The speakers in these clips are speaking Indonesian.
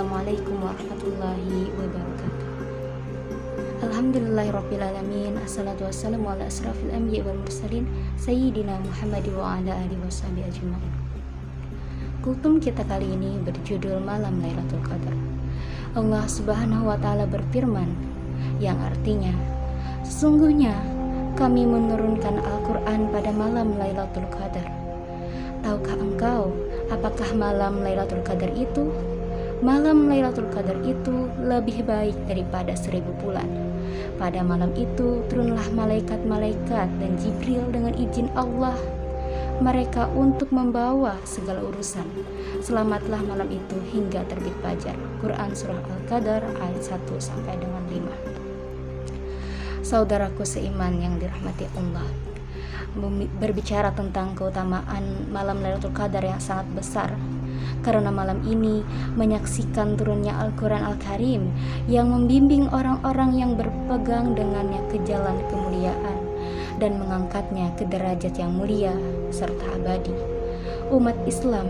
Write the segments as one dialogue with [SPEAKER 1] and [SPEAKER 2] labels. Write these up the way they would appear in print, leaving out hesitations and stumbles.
[SPEAKER 1] Assalamualaikum warahmatullahi wabarakatuh. Alhamdulillahirrabbilalamin. Assalatu wassalamu ala asrafil anbiya wal mursalin Sayyidina Muhammad wa ala alihi washabihi ajma'in. Kultum kita kali ini berjudul Malam Lailatul Qadar. Allah subhanahu wa ta'ala berfirman, yang artinya, sesungguhnya kami menurunkan Al-Quran pada malam Lailatul Qadar. Tahukah engkau apakah malam Lailatul Qadar itu? Malam Lailatul Qadar itu lebih baik daripada 1000 bulan. Pada malam itu turunlah malaikat-malaikat dan Jibril dengan izin Allah mereka untuk membawa segala urusan. Selamatlah malam itu hingga terbit fajar. Quran Surah Al-Qadar ayat 1 sampai dengan 5. Saudaraku seiman yang dirahmati Allah, berbicara tentang keutamaan malam Lailatul Qadar yang sangat besar, karena malam ini menyaksikan turunnya Al-Quran Al-Karim yang membimbing orang-orang yang berpegang dengannya ke jalan kemuliaan dan mengangkatnya ke derajat yang mulia serta abadi. Umat Islam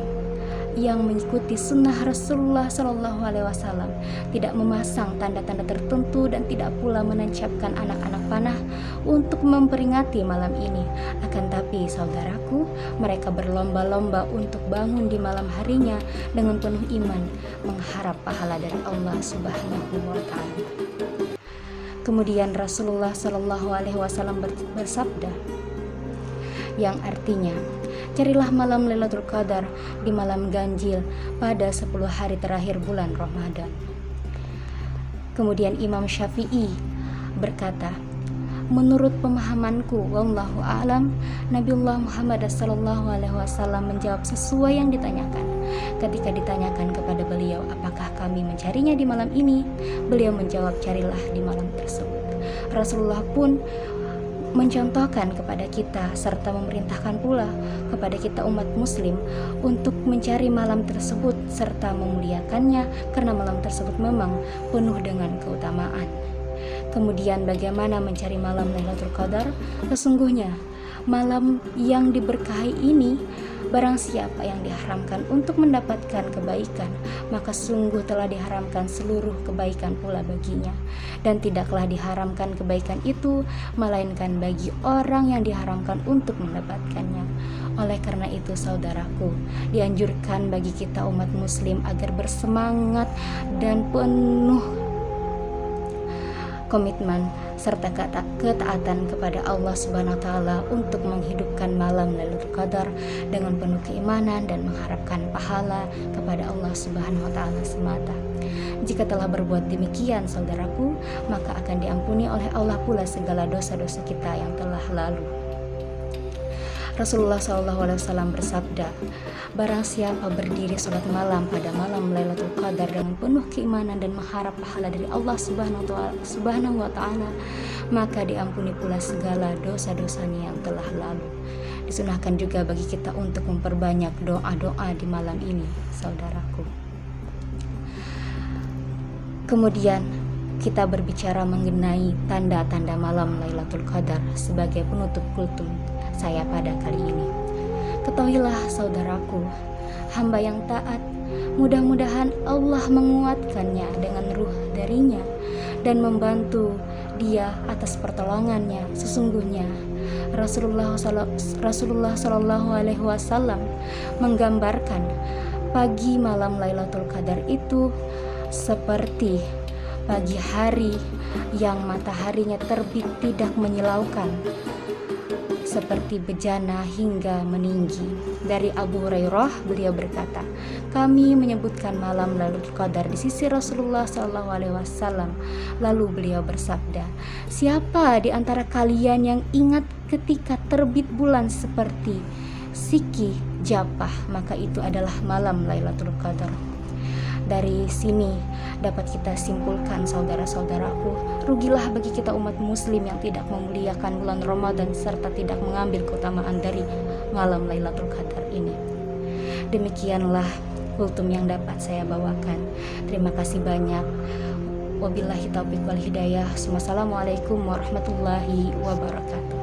[SPEAKER 1] yang mengikuti sunnah Rasulullah SAW tidak memasang tanda-tanda tertentu dan tidak pula menancapkan anak-anak panah untuk memperingati malam ini. Akan tapi saudaraku, mereka berlomba-lomba untuk bangun di malam harinya dengan penuh iman, mengharap pahala dari Allah Subhanahu wa ta'ala. Kemudian Rasulullah SAW bersabda, yang artinya, carilah malam Lailatul Qadar di malam ganjil pada 10 hari terakhir bulan Ramadan. Kemudian Imam Syafi'i berkata, menurut pemahamanku, wallahu a'lam, Nabiullah Muhammad SAW menjawab sesuai yang ditanyakan. Ketika ditanyakan kepada beliau, apakah kami mencarinya di malam ini? Beliau menjawab, carilah di malam tersebut. Rasulullah pun mencontohkan kepada kita serta memerintahkan pula kepada kita umat muslim untuk mencari malam tersebut serta memuliakannya, karena malam tersebut memang penuh dengan keutamaan. Kemudian bagaimana mencari malam Lailatul Qadar? Sesungguhnya malam yang diberkahi ini, barang siapa yang diharamkan untuk mendapatkan kebaikan, maka sungguh telah diharamkan seluruh kebaikan pula baginya. Dan tidaklah diharamkan kebaikan itu, melainkan bagi orang yang diharamkan untuk mendapatkannya. Oleh karena itu saudaraku, dianjurkan bagi kita umat muslim agar bersemangat dan penuh komitmen serta ketaatan kepada Allah Subhanahu wa ta'ala untuk menghidupkan malam Lailatul Qadar dengan penuh keimanan dan mengharapkan pahala kepada Allah Subhanahu wa ta'ala semata. Jika telah berbuat demikian saudaraku, maka akan diampuni oleh Allah pula segala dosa-dosa kita yang telah lalu. Rasulullah SAW bersabda, barang siapa berdiri sholat malam pada malam Lailatul Qadar dengan penuh keimanan dan mengharap pahala dari Allah Subhanahu wa ta'ala, maka diampuni pula segala dosa-dosanya yang telah lalu. Disunahkan juga bagi kita untuk memperbanyak doa-doa di malam ini, saudaraku. Kemudian kita berbicara mengenai tanda-tanda malam Lailatul Qadar sebagai penutup kultum saya pada kali ini. Ketahuilah saudaraku, hamba yang taat, mudah-mudahan Allah menguatkannya dengan ruh darinya dan membantu dia atas pertolongannya. Sesungguhnya Rasulullah SAW menggambarkan pagi malam Lailatul Qadar itu seperti pagi hari yang mataharinya terbit tidak menyilaukan, seperti bejana hingga meninggi. Dari Abu Hurairah, beliau berkata, kami menyebutkan malam Lailatul Qadar di sisi Rasulullah SAW. Lalu beliau bersabda, siapa di antara kalian yang ingat ketika terbit bulan seperti siki japah, maka itu adalah malam Lailatul Qadar. Dari sini dapat kita simpulkan saudara-saudaraku, rugilah bagi kita umat muslim yang tidak memuliakan bulan Ramadan serta tidak mengambil keutamaan dari malam Lailatul Qadar ini. Demikianlah kultum yang dapat saya bawakan. Terima kasih banyak. Wabillahi taufiq wal hidayah. Wassalamualaikum warahmatullahi wabarakatuh.